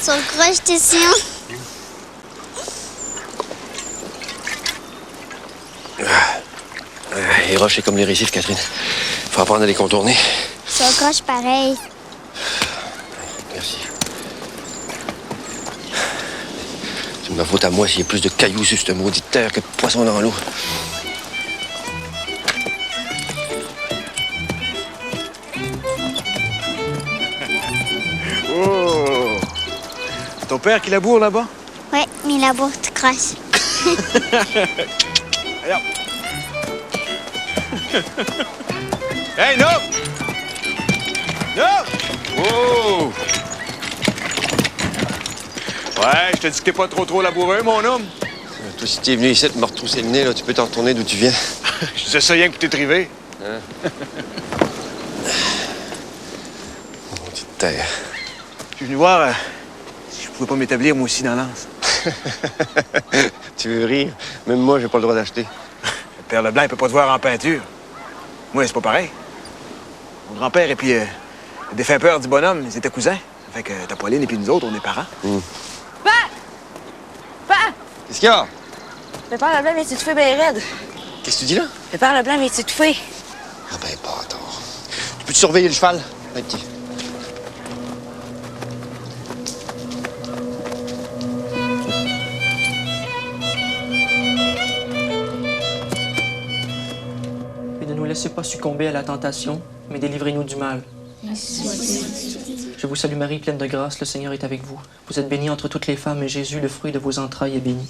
sont croches, t'es sûr? Les roches, c'est comme les récifs, Catherine. Faut apprendre à les contourner. Ils sont croches pareil. Merci. C'est de ma faute à moi s'il y a plus de cailloux sur cette maudite terre que de poissons dans l'eau. Oh! C'est ton père qui laboure là-bas? Ouais, mais la bourre te croche. Allons. Hey, non! Non! Oh! Ouais, je te dis que t'es pas trop laboureux, mon homme. Toi, si t'es venu ici te me retrousser le nez, là, tu peux t'en retourner d'où tu viens. Je disais ça rien que t'es trivé. Hein? Maudite terre. Je suis venu voir si je pouvais pas m'établir moi aussi dans l'Anse. Tu veux rire? Même moi, j'ai pas le droit d'acheter. Le père Leblanc, il peut pas te voir en peinture. Moi, c'est pas pareil. Mon grand-père et puis le défunt père du bonhomme, ils étaient cousins. Ça fait que ta Pauline et puis nous autres, on est parents. Père! Père! Qu'est-ce qu'il y a? Le père Leblanc vient de s'étouffer bien raide. Qu'est-ce que tu dis là? Le père Leblanc vient de s'étouffer. Ah ben, pas tort. Tu peux-tu surveiller le cheval? OK. Et ne nous laissez pas succomber à la tentation, mais délivrez-nous du mal. Je vous salue Marie, pleine de grâce, le Seigneur est avec vous. Vous êtes bénie entre toutes les femmes, et Jésus, le fruit de vos entrailles, est béni.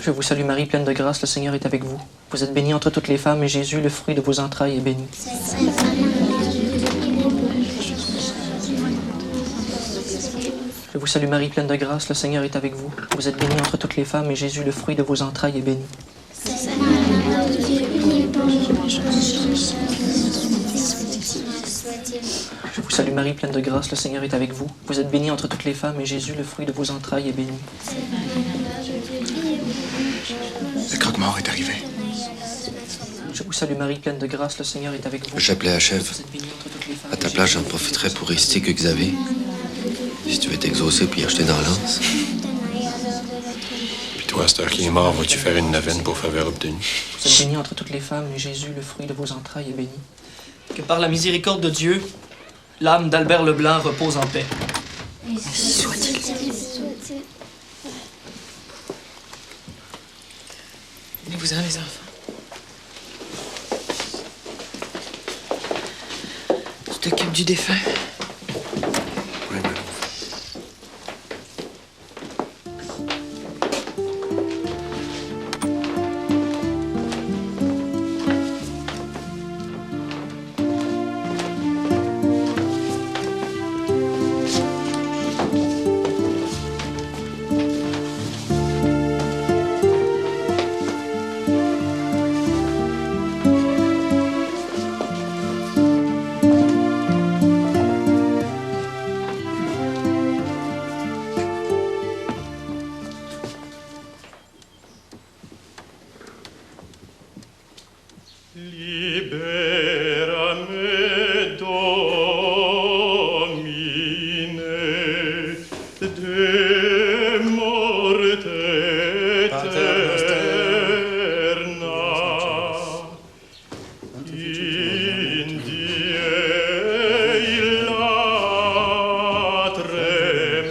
Je vous salue Marie, pleine de grâce, le Seigneur est avec vous. Vous êtes bénie entre toutes les femmes, et Jésus, le fruit de vos entrailles, est béni. Je vous salue Marie, pleine de grâce, le Seigneur est avec vous. Vous êtes bénie entre toutes les femmes, et Jésus, le fruit de vos entrailles, est béni. Je vous salue Marie, pleine de grâce, le Seigneur est avec vous. Vous êtes bénie entre toutes les femmes, et Jésus, le fruit de vos entrailles, est béni. Le croque-mort est arrivé. Je vous salue Marie, pleine de grâce, le Seigneur est avec vous. Le chapelet achève. Vous êtes bénie entre toutes les femmes, À ta et place, Jésus, j'en profiterai pour réciter que Xavier. Si tu veux t'exaucer puis acheter dans l'anse. Puis toi, à cette heure qu'il est mort, vas-tu faire une neuvaine pour faveur obtenue? Vous êtes bénie entre toutes les femmes, et Jésus, le fruit de vos entrailles, est béni. Que par la miséricorde de Dieu, l'âme d'Albert Leblanc repose en paix. Soit-il. Venez-vous-en, les enfants. Tu t'occupes du défunt? Oui, madame. Liberame, Domine, de morte eterna, in die illa tremenda.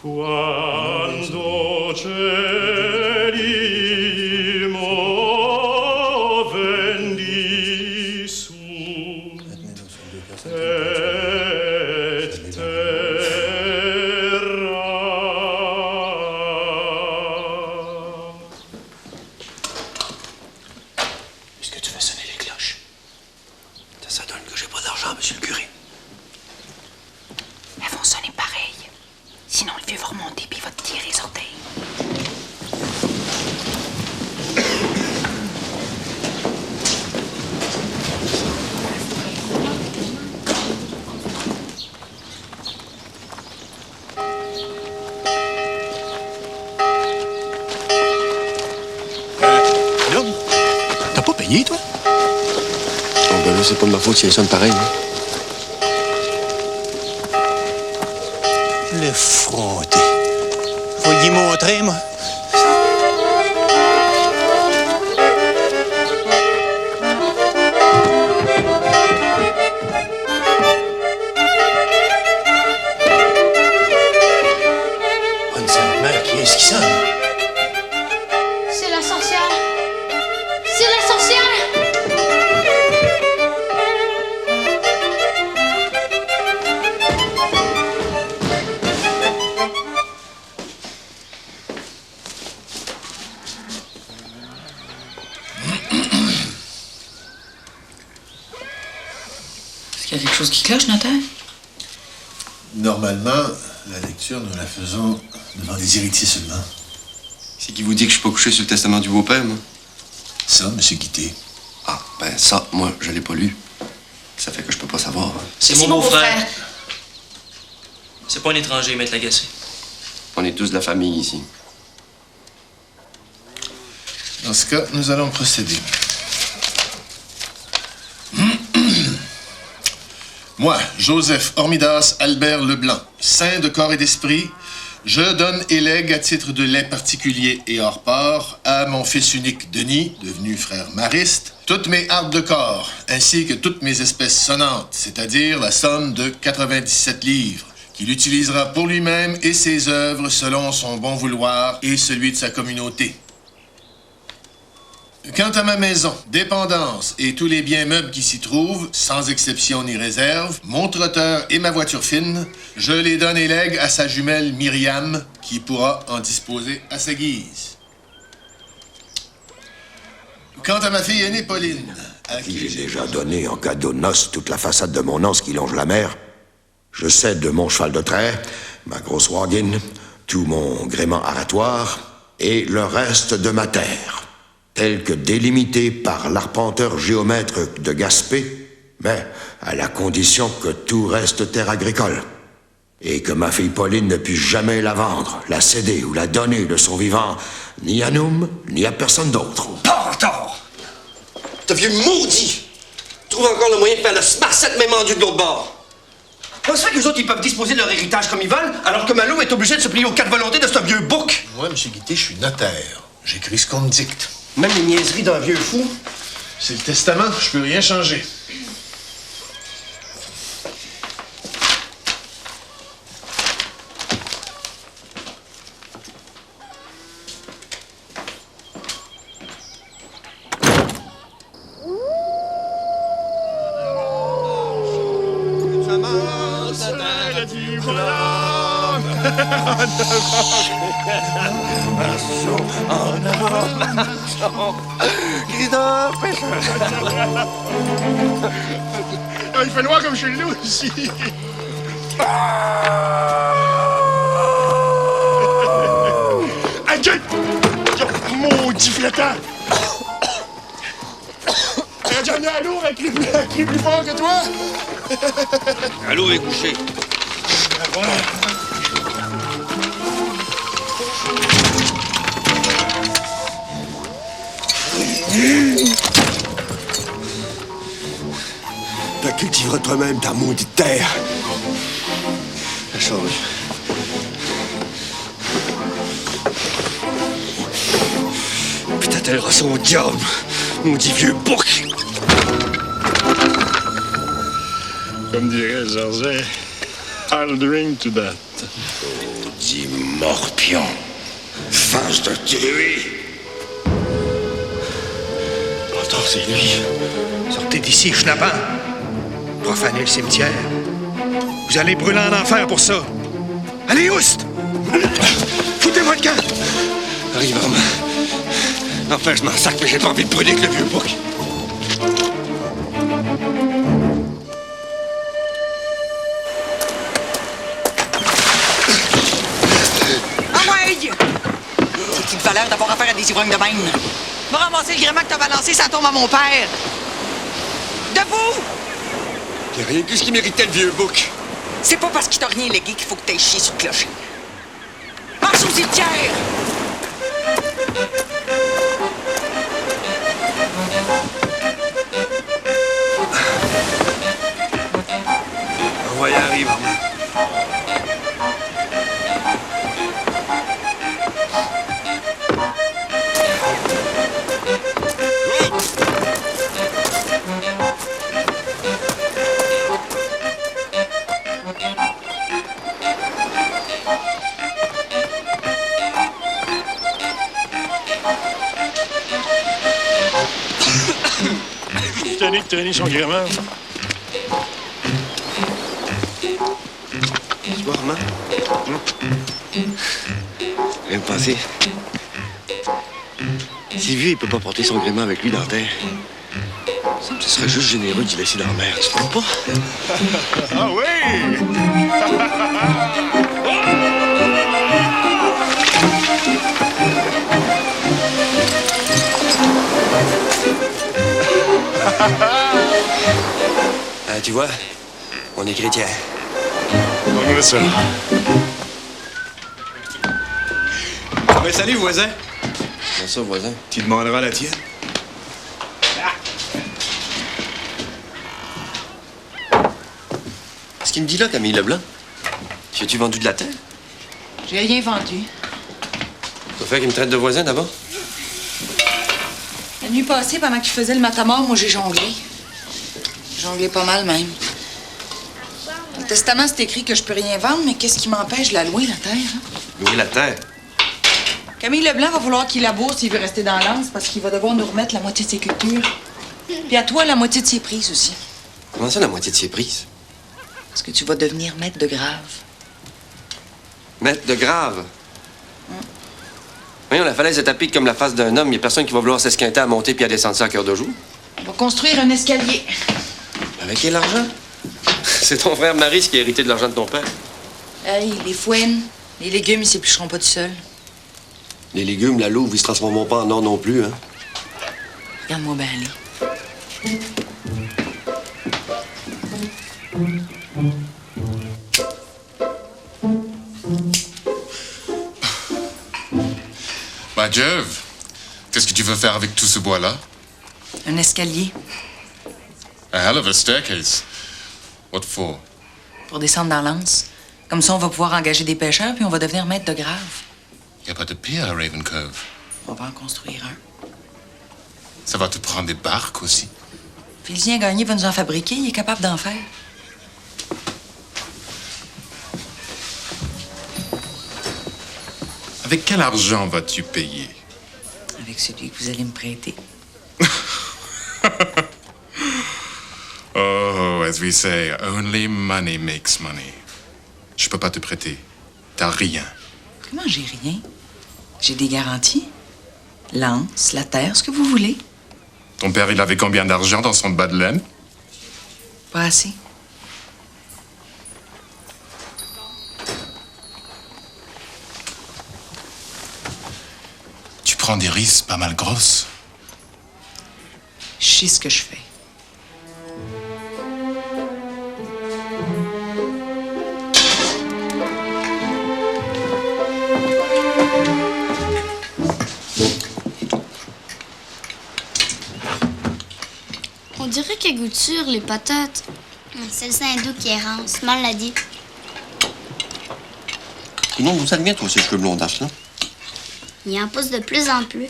Quando cieli movendi su et terra. Est-ce que tu fais sonner les cloches? Ça donne que j'ai pas d'argent, monsieur le curé. Elles vont sonner pareil. Sinon, le vieux va remonter puis il va te tirer les orteils. pogné, toi? Bon, ben là, c'est pas de ma faute si elle sonne pareil. Hein? L'effronté. Faut y montrer, moi. Bonne sainte mère, qui est-ce qui sonne? C'est la sorcière! C'est la sorcière! Est-ce qu'il y a quelque chose qui cloche, notaire? Normalement, la lecture, nous la faisons devant les héritiers seulement. C'est qui vous dit que je suis pas couché sur le testament du beau-père, moi? Ça, M. Guité. Ah, ben ça, moi, je l'ai pas lu. Ça fait que je peux pas savoir. Hein. C'est mon beau-frère. C'est pas un étranger, Maître Lagacé. On est tous de la famille ici. Dans ce cas, nous allons procéder. Moi, Joseph Hormidas Albert Leblanc, saint de corps et d'esprit, je donne et lègue à titre de lait particulier et hors part à mon fils unique Denis, devenu frère mariste, toutes mes hardes de corps, ainsi que toutes mes espèces sonnantes, c'est-à-dire la somme de 97 livres, qu'il utilisera pour lui-même et ses œuvres selon son bon vouloir et celui de sa communauté. Quant à ma maison, dépendance et tous les biens meubles qui s'y trouvent, sans exception ni réserve, mon trotteur et ma voiture fine, je les donne et lègue à sa jumelle Myriam, qui pourra en disposer à sa guise. Quant à ma fille aînée Pauline, à qui j'ai déjà donné en cadeau de noces toute la façade de mon anse qui longe la mer, je cède de mon cheval de trait, ma grosse wagon, tout mon gréement aratoire et le reste de ma terre, tel que délimité par l'arpenteur géomètre de Gaspé, mais à la condition que tout reste terre agricole, et que ma fille Pauline ne puisse jamais la vendre, la céder ou la donner de son vivant, ni à nous, ni à personne d'autre. Tort! Ce vieux maudit! Trouve encore le moyen de faire le smarcette même rendu de l'autre bord. Comment ça fait que les autres, ils peuvent disposer de leur héritage comme ils veulent, alors que Malou est obligé de se plier aux quatre volontés de ce vieux bouc? moi, M. Guité, je suis notaire. J'écris ce qu'on me dicte. Même les niaiseries d'un vieux fou. C'est le testament, je peux rien changer. Il fait noir comme chez nous ici. Aïe! Maudit flottant! T'aurais déjà amené à l'eau avec les plus fort que toi? Allô est couché. Voilà. T'as cultivé toi-même ta maudite terre. La chose. Putain, t'as son diable, maudit vieux bouc. Comme dirait Georget, I'll drink to that. Maudit morpion. Face de tuer. Pourtant, c'est lui. Sortez d'ici, schnappant. Profanez le cimetière. Vous allez brûler en enfer pour ça. Allez, oust! Foutez-moi le camp! Arrive, homme. Enfin, je m'en sac, mais j'ai pas envie de brûler avec le vieux bouc. Ah ouais! C'est une valeur d'avoir affaire à des ivrognes de même. Va ramasser le gréement que t'as balancé, ça tombe à mon père. Debout! Y'a rien que ce qui méritait le vieux bouc. C'est pas parce qu'il t'a rien légué qu'il faut que t'ailles chier sur le clocher. Marche au cimetière! tanné de traîner son gréement. Tu vois, Armand? Je viens de penser. Si le vieux, il peut pas porter son gréement avec lui dans la terre, il me semble que ce serait juste généreux d'y laisser dans la mer. Tu te trouves pas? Ah oui! Tu vois, on est chrétien. On est ça. Ben, salut, voisin. Comment ça, voisin? Tu demanderas la tienne. Ce qu'il me dit là, Camille Leblanc, tu as-tu vendu de la terre? J'ai rien vendu. T'as fait qu'il me traite de voisin d'abord? La nuit passée, pendant qu'il faisait le matamor, moi, j'ai jonglé. Jonglé pas mal, même. Dans le testament, c'est écrit que je peux rien vendre, mais qu'est-ce qui m'empêche de la louer, la terre? Hein? Louer la terre? Camille Leblanc va falloir qu'il laboure s'il veut rester dans l'Anse, parce qu'il va devoir nous remettre la moitié de ses cultures. Puis à toi, la moitié de ses prises aussi. Comment ça, la moitié de ses prises? Parce que tu vas devenir maître de grave. Maître de grave? Voyons, la falaise est à pic comme la face d'un homme. Il n'y a personne qui va vouloir s'esquinter à monter puis à descendre ça à cœur de jour. On va construire un escalier. Avec quel argent? C'est ton frère Maurice qui a hérité de l'argent de ton père. Hey, les fouines, les légumes, ils s'éplucheront pas tout seuls. Les légumes, la louve, ils se transformeront pas en or non plus, hein? Regarde-moi bien aller. Bah, Jeff, qu'est-ce que tu veux faire avec tout ce bois-là? Un escalier A hell of a staircase. What for? pour descendre dans l'Anse. Comme ça, on va pouvoir engager des pêcheurs, puis on va devenir maître de grave. Y a pas de pier à Raven Cove. On va en construire un. Ça va te prendre des barques aussi. Félicien Gagné va nous en fabriquer, il est capable d'en faire. Avec quel argent vas-tu payer? Avec celui que vous allez me prêter. Oh, as we say, only money makes money. Je peux pas te prêter. T'as rien. Comment j'ai rien? J'ai des garanties. L'Anse, la terre, ce que vous voulez. Ton père, il avait combien d'argent dans son bas de laine? Pas assez. Tu prends des risques pas mal grosses. Je sais ce que je fais. On dirait qu'elles goûtent sur les patates. C'est le Saint-Doux qui est rance, maman l'a dit. Non, vous savez bien, toi, ces cheveux blondaches, là? Il en pousse de plus en plus.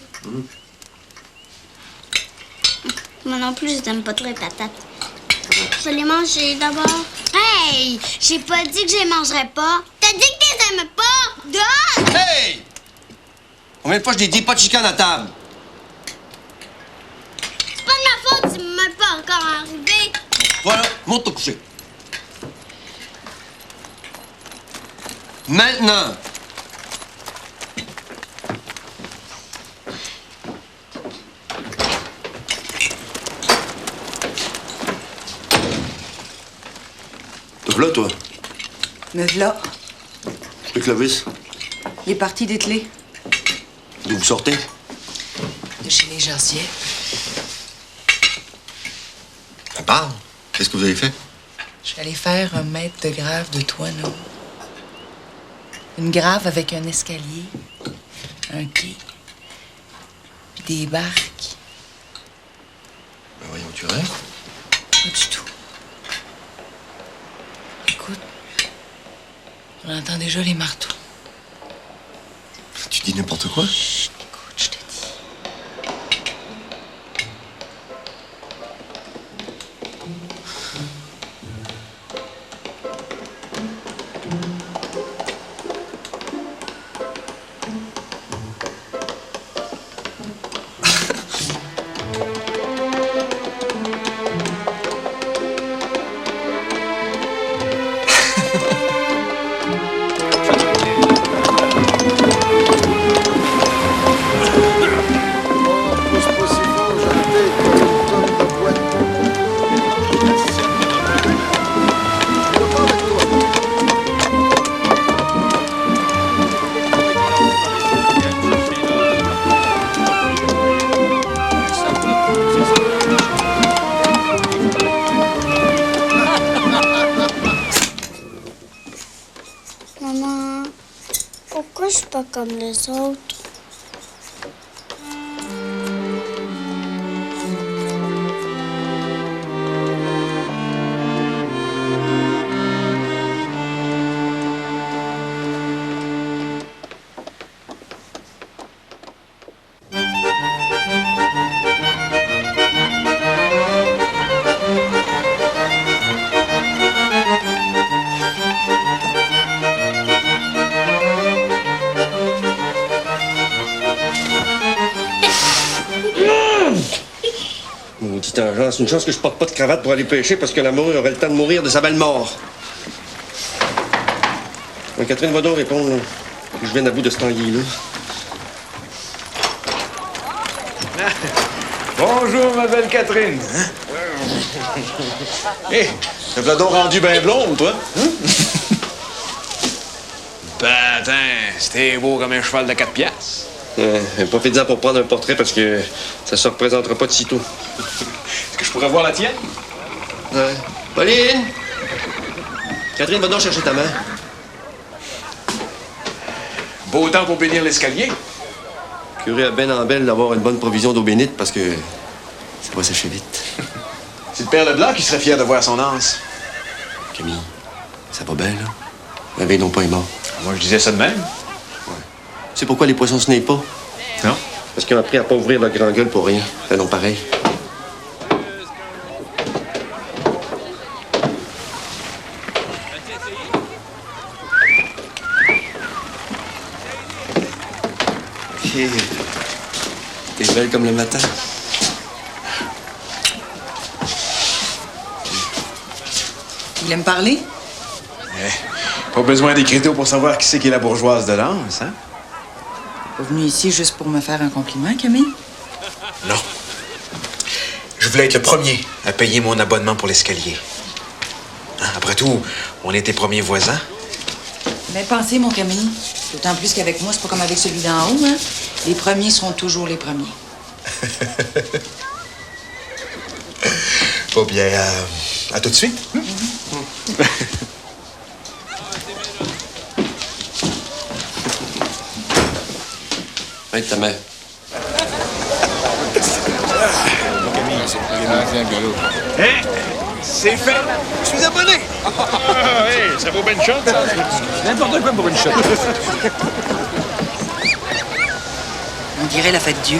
Moi non plus, je n'aime pas trop les patates. Je vais les manger d'abord. Hey! J'ai pas dit que je les mangerais pas. T'as dit que tu les aimais pas! Donne! Hey! Combien de fois je t'ai dit pas de chicane à table? C'est pas de ma faute, c'est même pas encore arrivé. Voilà, monte te coucher. Maintenant! T'es là, toi? Me v'là. Le Clovis, Il est parti dételer. d'où vous sortez? De chez les Jordiais. Parle. Qu'est-ce que vous avez fait? Je suis allée faire un maître de grave de Toineau. Une grave avec un escalier, un quai, puis des barques. Ben voyons, tu rêves? Pas du tout. Écoute, on entend déjà les marteaux. Tu dis n'importe quoi? Chut, écoute, je te dis. comme les autres. Maudite engeance, une chance que je porte pas de cravate pour aller pêcher parce que la morue aurait le temps de mourir de sa belle mort. Catherine va donc répondre, là. Je viens à bout de cet anguille-là. Bonjour, ma belle Catherine. Hé, te l'as donc rendu bien blonde, toi? Ben, attends, c'était beau comme un cheval de 4 piastres. Profitez-en pour prendre un portrait parce que ça se représentera pas de sitôt. Est-ce que je pourrais voir la tienne? Ouais. Pauline! Catherine, va donc chercher ta main. Beau temps pour bénir l'escalier. Le curé a bien en belle d'avoir une bonne provision d'eau bénite parce que ça va sécher vite. C'est le père Leblanc qui serait fier de voir son anse. Camille, ça va bien, là? La veille non pas est mort. Moi, je disais ça de même. Tu sais pourquoi les poissons se naissent pas? Non? Parce qu'ils ont appris à pas ouvrir leur grand gueule pour rien. Fait non pareil. T'es belle comme le matin. Il aime parler? Pas besoin d'écriteau pour savoir qui c'est qui est la bourgeoise de l'anse, hein? Pas venu ici juste pour me faire un compliment, Camille? Non. Je voulais être le premier à payer mon abonnement pour l'escalier. Hein, après tout, on était premiers voisins. Mais pensez, mon Camille. D'autant plus qu'avec moi, c'est pas comme avec celui d'en haut, hein? Les premiers seront toujours les premiers. Bon, bien, à tout de suite. Avec ta main. Hein? C'est fait! Je suis abonné! Ah, hey, ça vaut bien une shot, ça? N'importe quoi pour une shot. On dirait la fête Dieu.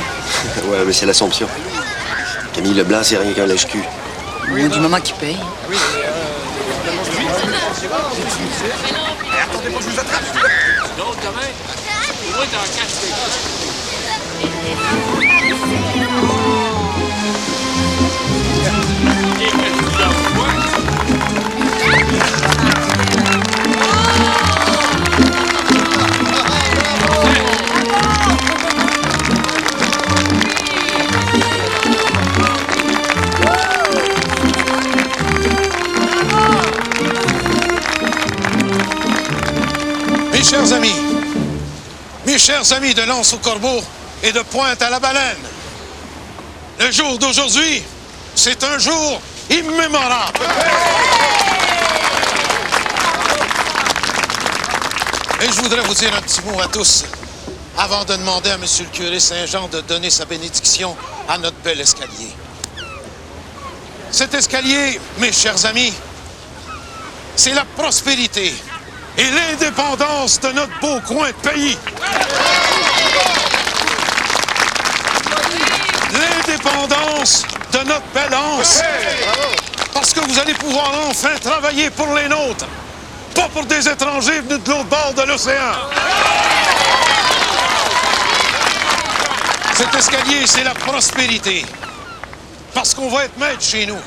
Ouais, mais c'est l'Assomption. Camille Leblanc, c'est rien qu'un lèche-cul. Du moment qu'il paye. Attendez pas, je vous attrape! Mes chers amis de Lance au Corbeau et de Pointe à la Baleine, le jour d'aujourd'hui, c'est un jour immémorable. Et je voudrais vous dire un petit mot à tous, avant de demander à M. le curé Saint-Jean de donner sa bénédiction à notre bel escalier. Cet escalier, mes chers amis, c'est la prospérité et l'indépendance de notre beau coin de pays. L'indépendance de notre belle anse. Parce que vous allez pouvoir enfin travailler pour les nôtres, pas pour des étrangers venus de l'autre bord de l'océan. Cet escalier, c'est la prospérité. Parce qu'on va être maître chez nous.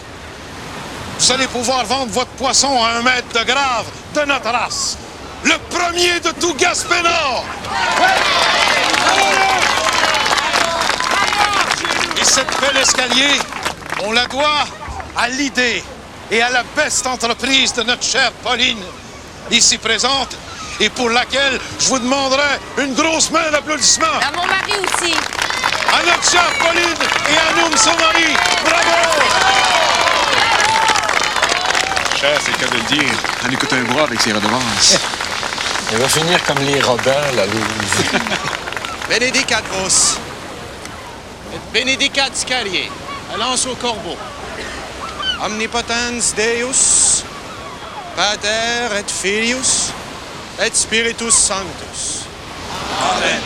Vous allez pouvoir vendre votre poisson à 1 mètre de grave de notre race. Le premier de tout Gaspé-Nord. Et cette belle escalier, on la doit à l'idée et à la beste entreprise de notre chère Pauline, ici présente, et pour laquelle je vous demanderai une grosse main d'applaudissement. À mon mari aussi. À notre chère Pauline et à nous, son mari. Bravo! Cher, c'est le cas de le dire. Elle nous coûte un bras avec ses redevances. Elle va finir comme les Robins, la Louise. Benedicat vos. Et benedicat scalier. Lance au corbeau. Omnipotens Deus, Pater et Filius, et Spiritus Sanctus. Amen.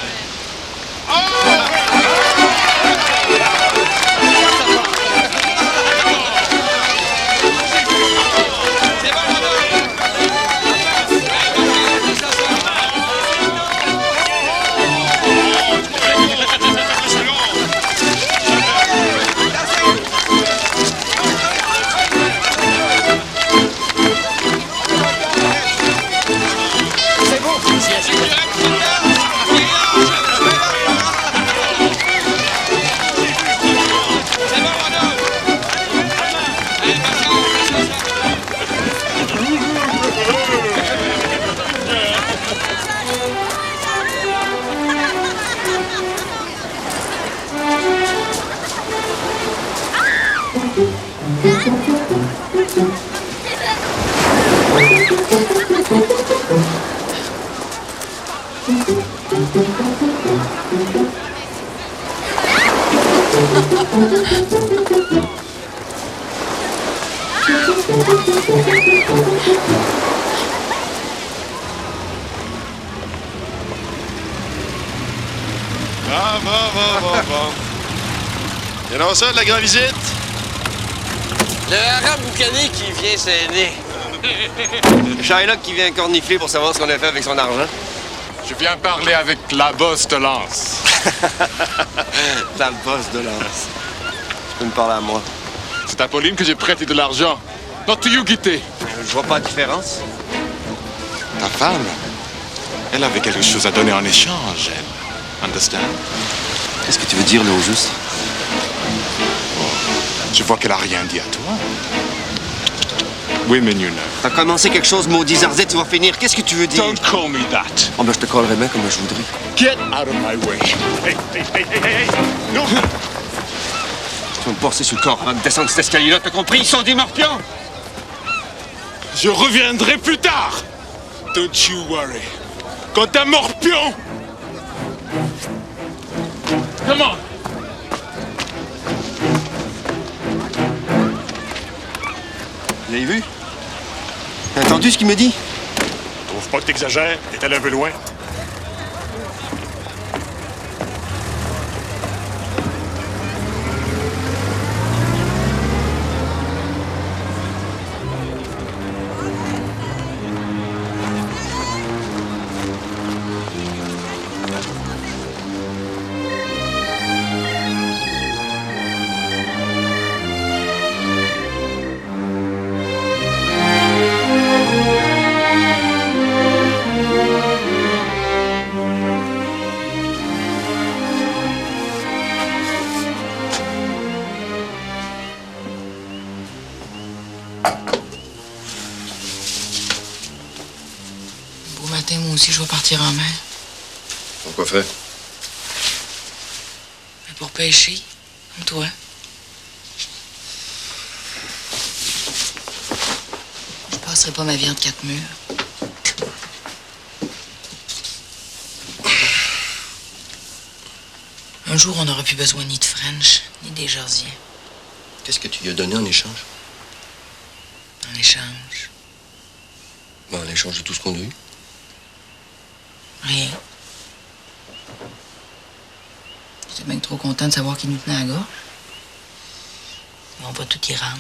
Bon. Et non, ça, de la grande visite? Le arabe boucané qui vient s'aider. Shylock qui vient cornifler pour savoir ce qu'on a fait avec son argent. Je viens parler avec la bosse de lance. La bosse de lance. Tu peux me parler à moi. C'est à Pauline que j'ai prêté de l'argent. Not to you, Guité. Je vois pas la différence. Ta femme, elle avait quelque chose à donner en échange, elle. Understand? Qu'est-ce que tu veux dire, là, au juste? Je vois qu'elle a rien dit à toi. Women, you know. T'as commencé quelque chose, maudit Zarzet, tu vas finir. Qu'est-ce que tu veux dire? Don't call me that. Oh, ben, je te collerai bien comme je voudrais. Get out of my way. Hey. No! Tu vas me passer sur le corps avant de descendre cet escalier-là, t'as compris? Ils sont des morpions! Je reviendrai plus tard. Don't you worry. Quand t'es morpion! Come on! Vous l'avez vu? T'as entendu ce qu'il me dit? Trouve pas que t'exagères, t'es allé un peu loin. Moi aussi, je vais partir en mer. Pourquoi faire? Mais pour pêcher, comme toi. Je passerai pas ma vie entre quatre murs. Un jour, on n'aura plus besoin ni de French, ni des Jordiens. Qu'est-ce que tu lui as donné en échange? En échange? En échange de tout ce qu'on a eu? Rien. J'étais bien trop content de savoir qu'ils nous tenaient à la gorge. On va tout y rendre.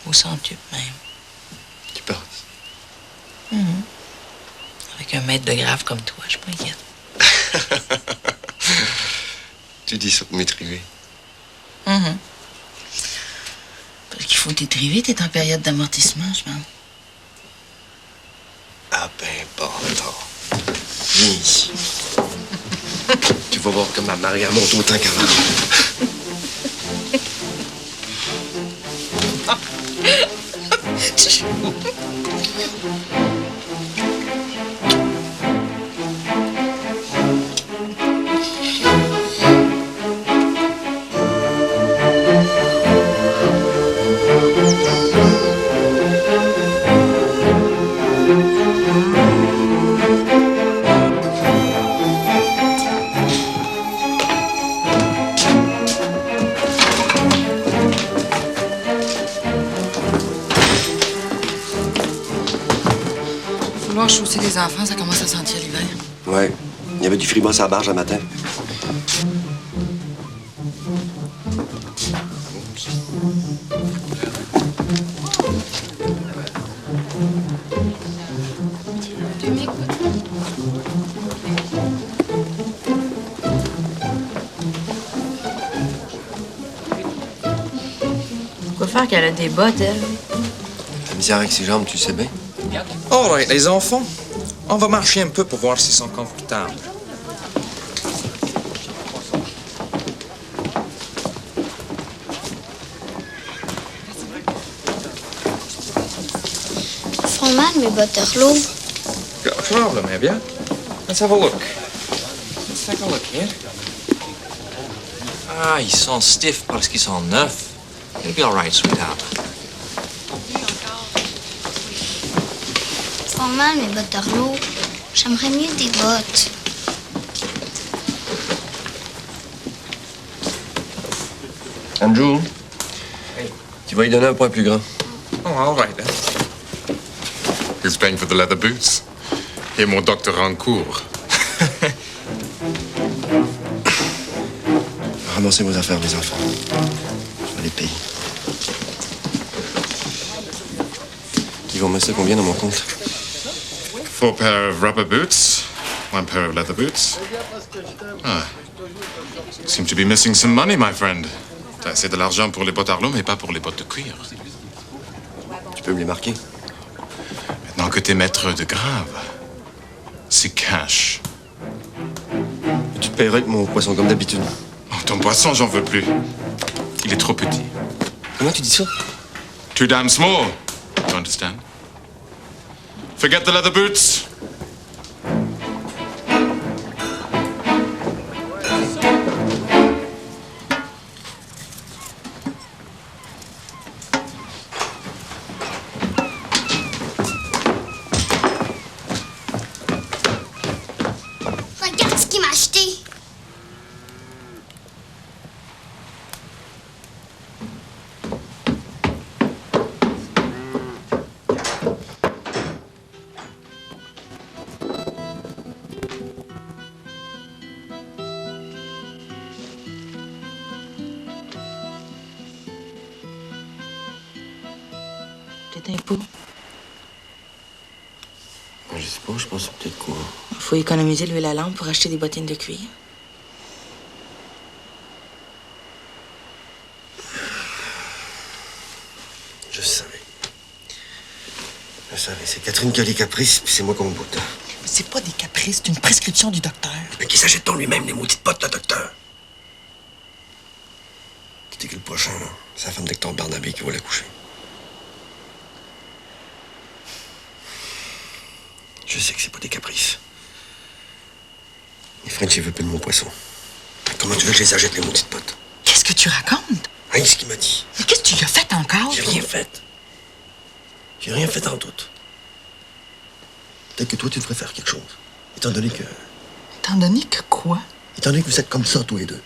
Au centuple même. Tu penses? Avec un maître de grave comme toi, je suis pas inquiète. Tu dis ça pour m'étriver. Parce qu'il faut t'étriver, t'es en période d'amortissement, je pense. Ah ben, bon, attends. Viens ici. Tu vas voir comme ma Maria monte autant qu'avant. falloir chausser les enfants, ça commence à sentir l'hiver. Ouais. Il y avait du fribos à la barge un matin. Pourquoi faire qu'elle a des bottes, elle? La misère avec ses jambes, tu le sais bien. All right, les enfants. On va marcher un peu pour voir s'ils sont confortables. Ils font mal, mes butterlots. Got a problem, have you? Let's have a look. Let's take a look here. Ah, ils sont stiffs parce qu'ils sont neufs. You'll be all right, sweetheart. Ils font mal, mes butterlots. J'aimerais mieux des bottes. Andrew, tu vas y donner un point plus grand. Oh, all right, then. Who's paying for the leather boots? Et mon docteur en cours. Ramassez vos affaires, mes enfants. Je vais les payer. Ils vont me mettre ça combien dans mon compte? 4 pair of rubber boots, 1 pair of leather boots. Ah. You seem to be missing some money, my friend. T'as assez de l'argent pour les bottes Arlo, mais pas pour les bottes de cuir. Tu peux me les marquer? Maintenant que t'es maître de grave, c'est cash. Tu te payeras avec mon poisson comme d'habitude. Oh, ton poisson, j'en veux plus. Il est trop petit. Comment tu dis ça? Too damn small. You understand? Forget the leather boots. Regarde ce qu'il m'a acheté. Peut-être un pot. Je sais pas, je pense peut-être quoi. Faut économiser l'huile à lampe pour acheter des bottines de cuir. Je savais. Je savais. C'est Catherine qui a les caprices, puis c'est moi qu'on boute. C'est pas des caprices, c'est une prescription du docteur. Mais qui s'achète donc lui-même les maudites potes, le docteur? Tu sais que le prochain, là, c'est la femme d'Hector Barnabé qui va l'accoucher. Je sais que c'est pas des caprices. Mais French, il veut plus de mon poisson. Comment tu veux que je les achète, les maudites potes? Qu'est-ce que tu racontes? Hein, ce qu'il m'a dit. Mais qu'est-ce que tu lui as fait encore? J'ai rien fait. J'ai rien fait en doute. Peut-être que toi, tu devrais faire quelque chose. Étant donné que... Étant donné que quoi? Étant donné que vous êtes comme ça, tous les deux.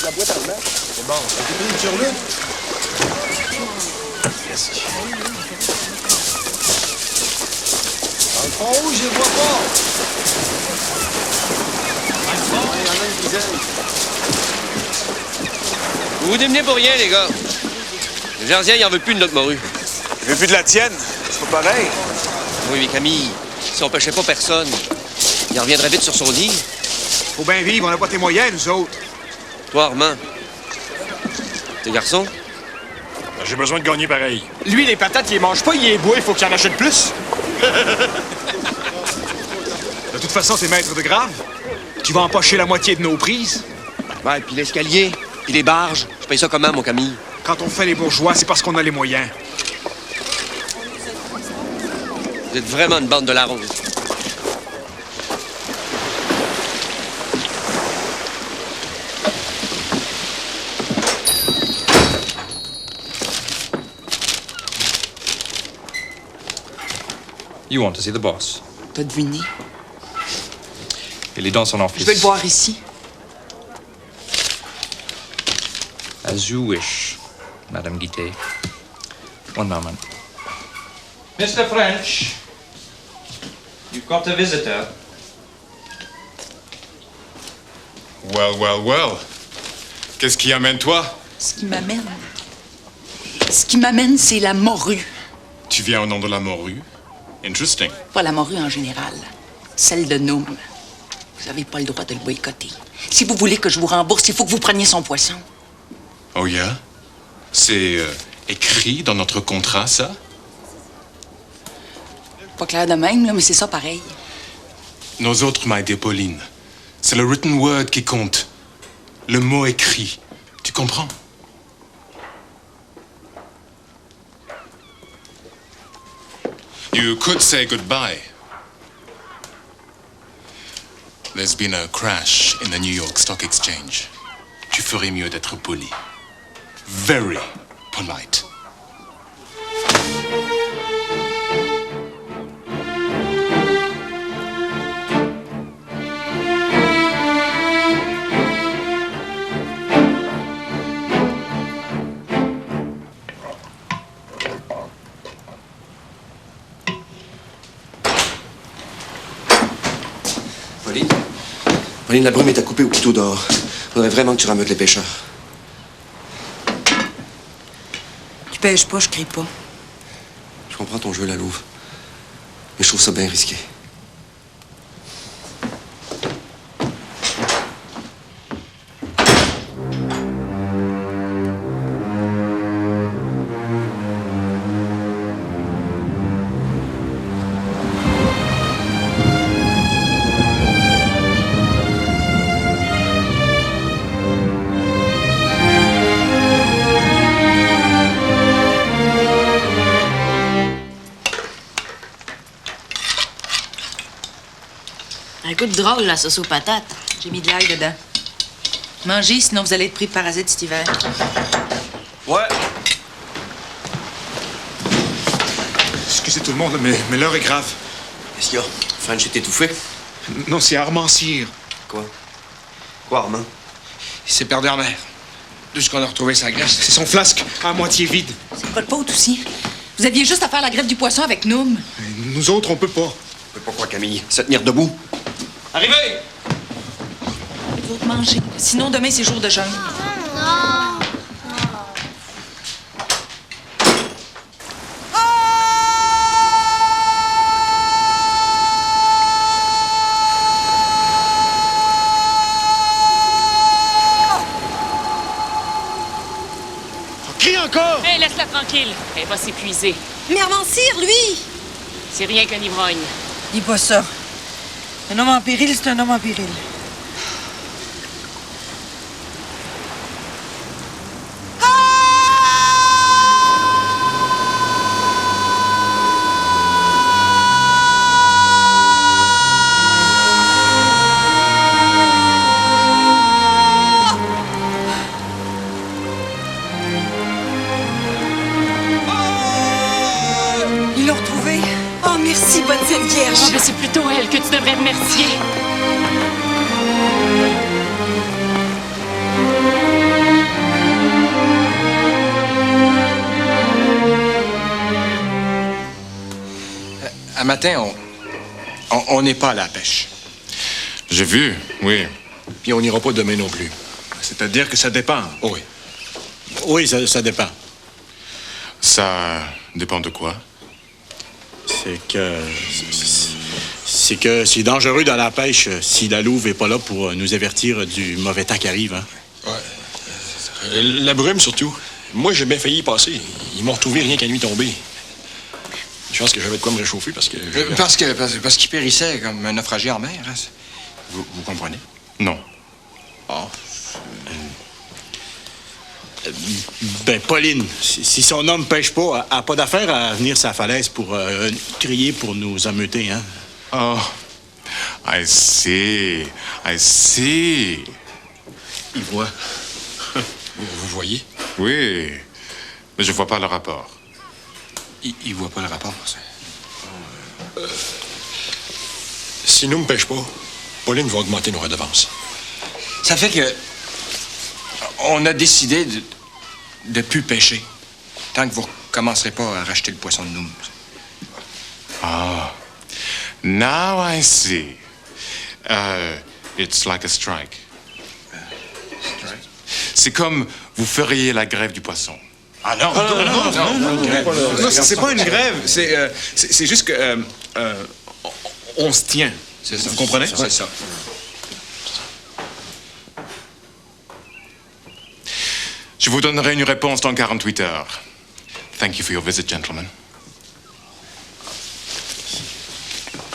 La boîte à blanc. C'est bon. T'as pris une sur l'une? Merci. Dans le fond rouge, je les vois pas. Bon, il y en a une dizaine. Vous vous démenez pour rien, les gars. Le Jardien, il en veut plus de notre morue. Il veut plus de la tienne. C'est pas pareil. Oui, mais Camille, si on pêchait pas personne, il reviendrait vite sur son lit. Faut bien vivre, on n'a pas tes moyens, nous autres. Toi, Armand, t'es garçon? J'ai besoin de gagner pareil. Lui, les patates, il les mange pas, il les boit, il faut qu'il en achète plus. De toute façon, t'es maître de grave. Tu vas empocher la moitié de nos prises. Ouais, puis l'escalier, puis les barges. Je paye ça comment, mon Camille? Quand on fait les bourgeois, c'est parce qu'on a les moyens. Vous êtes vraiment une bande de larrons. You want to see the boss. T'as deviné? Il est dans son office. Je vais le voir ici. As you wish, Madame Guité. One moment. Mr. French, you've got a visitor. Well, well, well. Qu'est-ce qui amène toi? Ce qui m'amène, c'est la morue. Tu viens au nom de la morue? Interesting. Pas la morue en général. Celle de Noom. Vous n'avez pas le droit de le boycotter. Si vous voulez que je vous rembourse, il faut que vous preniez son poisson. Oh yeah? C'est écrit dans notre contrat, ça? Pas clair de même, là, mais c'est ça pareil. Nos autres m'a aidé, Pauline. C'est le written word qui compte. Le mot écrit. Tu comprends? You could say goodbye. There's been a crash in the New York Stock Exchange. Tu ferais mieux d'être poli. Very polite. Pauline, la brume est à couper au couteau dehors. Faudrait vraiment que tu rameutes les pêcheurs. Tu pêches pas, je crie pas. Je comprends ton jeu, la louve. Mais je trouve ça bien risqué. Un coup de drôle, la sauce aux patates. J'ai mis de l'ail dedans. Mangez, sinon vous allez être pris de parasites cet hiver. Ouais. Excusez tout le monde, mais l'heure est grave. Qu'est-ce qu'il y a? French est étouffé? Non, c'est Armand Cyr. Quoi? Quoi, Armand? Il s'est perdu en mer. D'où est-ce qu'on a retrouvé sa graisse? C'est son flasque, à moitié vide. C'est pas de faute aussi. Vous aviez juste à faire la greffe du poisson avec Noom. Nous autres, on peut pas. On peut pas quoi, Camille? Se tenir debout? Arrivez! Vous autres mangez. Sinon, demain, c'est jour de jeûne. Non. Crie encore! Hé, laisse-la tranquille. Elle va s'épuiser. Mais Armand-Cyr, lui! C'est rien qu'un ivrogne. Dis pas ça. Un homme en péril, c'est un homme en péril. Ils l'ont retrouvé. Oh, merci, bonne Sainte Vierge. Ah, ben c'est plutôt elle que tu devrais remercier. Un matin, on n'est pas à la pêche. J'ai vu, oui. Puis on n'ira pas demain non plus. C'est-à-dire que ça dépend. Oh oui. Oui, ça dépend. Ça dépend de quoi? C'est que c'est dangereux dans la pêche si la louve est pas là pour nous avertir du mauvais temps qui arrive. Hein? Ouais. La brume, surtout. Moi, j'ai bien failli y passer. Ils m'ont retrouvé rien qu'à nuit tombée. Je pense que j'avais de quoi me réchauffer parce que... Parce qu'il périssait comme un naufragé en mer. Hein. Vous comprenez? Non. Ah. Ben, Pauline, si son homme pêche pas, elle n'a pas d'affaire à venir sur la falaise pour crier pour nous ameuter, hein? Oh, I see. I see. Il voit. Vous voyez? Oui, mais je vois pas le rapport. Il voit pas le rapport, ça. Si nous ne pêchons pas, Pauline va augmenter nos redevances. Ça fait que... On a décidé de plus pêcher. Tant que vous ne commencerez pas à racheter le poisson de nous. Ah. Now I see. It's like a strike. C'est comme vous feriez la grève du poisson. Ah non, non, c'est pas une grève. C'est juste que... on se tient. C'est ça. Vous comprenez? C'est ça. Je vous donnerai une réponse dans 48 heures. Thank you for your visit, gentlemen.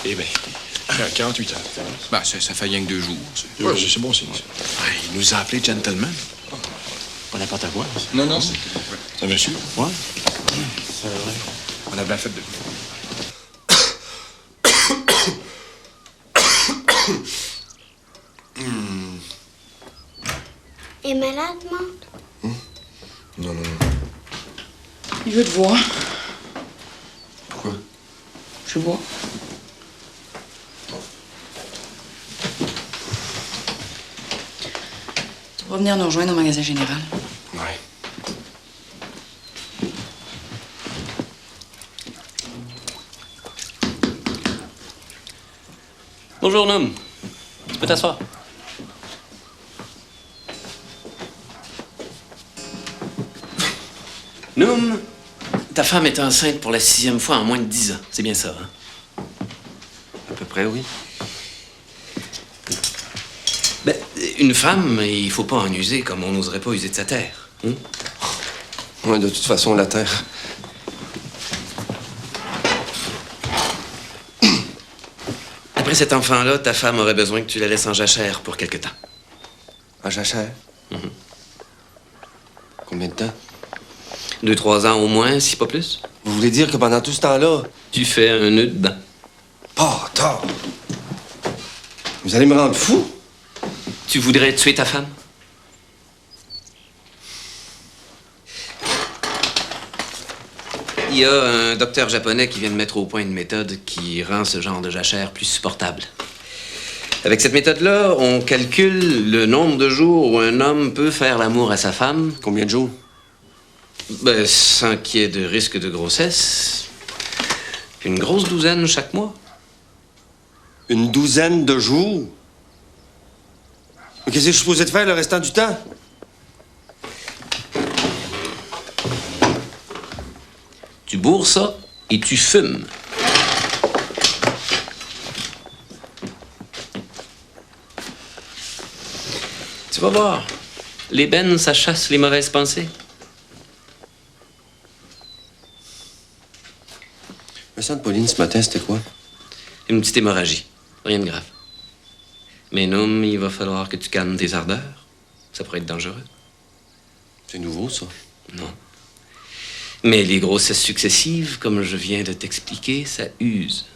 Eh bien, 48 heures. Ben, ça fait rien que 2 jours. Ouais, c'est bon signe. Il nous a appelés gentlemen. Pas n'importe quoi. Non, C'est un monsieur. Ouais. C'est vrai. On a bien fait de... Et malade, moi? Non. Il veut te voir. Pourquoi? Je vois. Tu vas venir nous rejoindre au magasin général. Ouais. Bonjour, Noam. Tu peux t'asseoir. Noam, ta femme est enceinte pour la 6e fois en moins de 10 ans. C'est bien ça, hein? À peu près, oui. Ben, une femme, il faut pas en user comme on n'oserait pas user de sa terre. Hein? Ouais, de toute façon, la terre. Après cet enfant-là, ta femme aurait besoin que tu la laisses en jachère pour quelque temps. En jachère? Combien de temps? 2-3 ans au moins, si pas plus. Vous voulez dire que pendant tout ce temps-là... Tu fais un nœud dedans. Pas tard! Vous allez me rendre fou? Tu voudrais tuer ta femme? Il y a un docteur japonais qui vient de mettre au point une méthode qui rend ce genre de jachère plus supportable. Avec cette méthode-là, on calcule le nombre de jours où un homme peut faire l'amour à sa femme. Combien de jours? Ben, sans qu'il y ait de risque de grossesse. Une grosse douzaine chaque mois. Une douzaine de jours? Mais qu'est-ce que je suis supposé de faire le restant du temps? Tu bourres ça et tu fumes. Tu vas voir. L'ébène, ça chasse les mauvaises pensées. Le sang de Pauline ce matin, c'était quoi? Une petite hémorragie. Rien de grave. Mais non, il va falloir que tu calmes tes ardeurs. Ça pourrait être dangereux. C'est nouveau, ça? Non. Mais les grossesses successives, comme je viens de t'expliquer, ça use.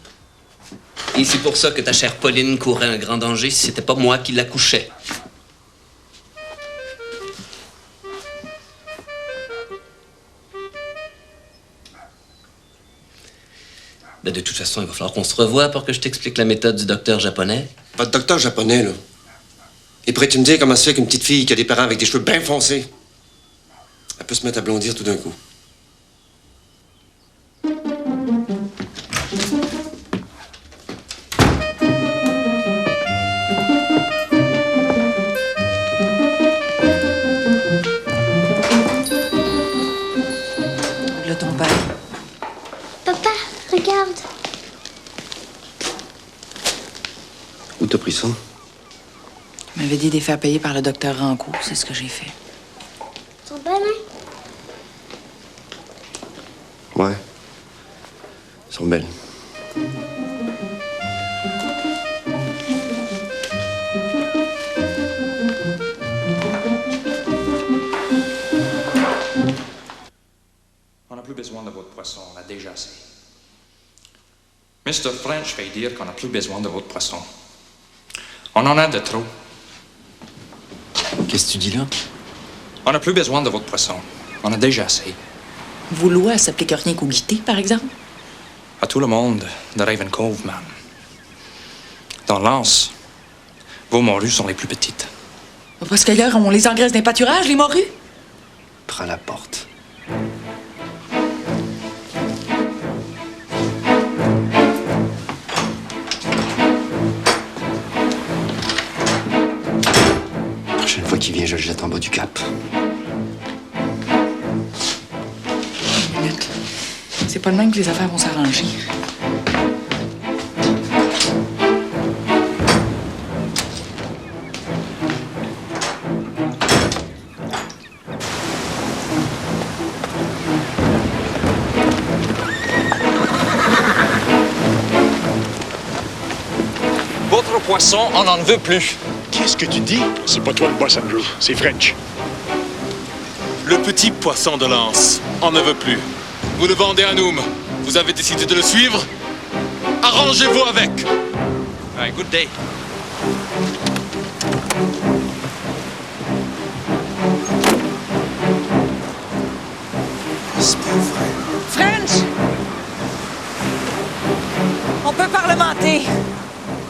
Et c'est pour ça que ta chère Pauline courait un grand danger si c'était pas moi qui la couchais. Ben, de toute façon, il va falloir qu'on se revoie pour que je t'explique la méthode du docteur japonais. Votre docteur japonais, là. Et pourrais-tu me dire comment ça fait qu'une petite fille qui a des parents avec des cheveux bien foncés, elle peut se mettre à blondir tout d'un coup? Là, ton père. Papa, regarde. Où t'as pris ça? Il m'avait dit de les faire payer par le docteur Rancourt. C'est ce que j'ai fait. Ils sont belles, hein? Ouais. Elles sont belles. On n'a plus besoin de votre poisson, on a déjà assez. Mr. French fait dire qu'on n'a plus besoin de votre poisson. On en a de trop. Qu'est-ce que tu dis là? On n'a plus besoin de votre poisson. On a déjà assez. Vos lois s'appliquent rien qu'au guité, par exemple? À tout le monde de Raven Cove, man. Dans l'anse, vos morues sont les plus petites. Parce qu'ailleurs, on les engraisse des pâturages, les morues. Prends la porte. La prochaine fois qu'il vient, je le jette en bas du cap. Minute. C'est pas le même que les affaires vont s'arranger. Votre poisson, on n'en veut plus. Qu'est-ce que tu dis? C'est pas toi le boss, Andrew. C'est French. Le petit poisson de l'anse, on ne veut plus. Vous le vendez à Noom. Vous avez décidé de le suivre? Arrangez-vous avec. All right, good day. French! On peut parlementer.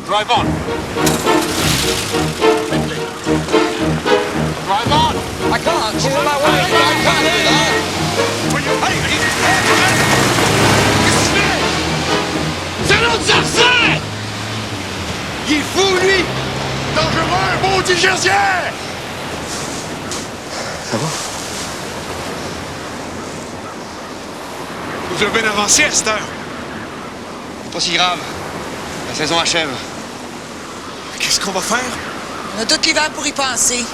Drive on. Drive on. I can't. She's in my way. I can't do that. C'est l'autre sorcier! Il est fou, lui! Dangereux, maudit gersier! Ça va? Vous avez bien avancé à cette heure. Pas si grave. La saison achève. Qu'est-ce qu'on va faire? On a tout l'hiver pour y penser.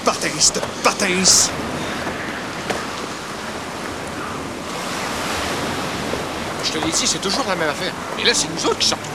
Patins de patins! Je te l'ai dit, c'est toujours la même affaire. Et là, c'est nous autres qui sortons.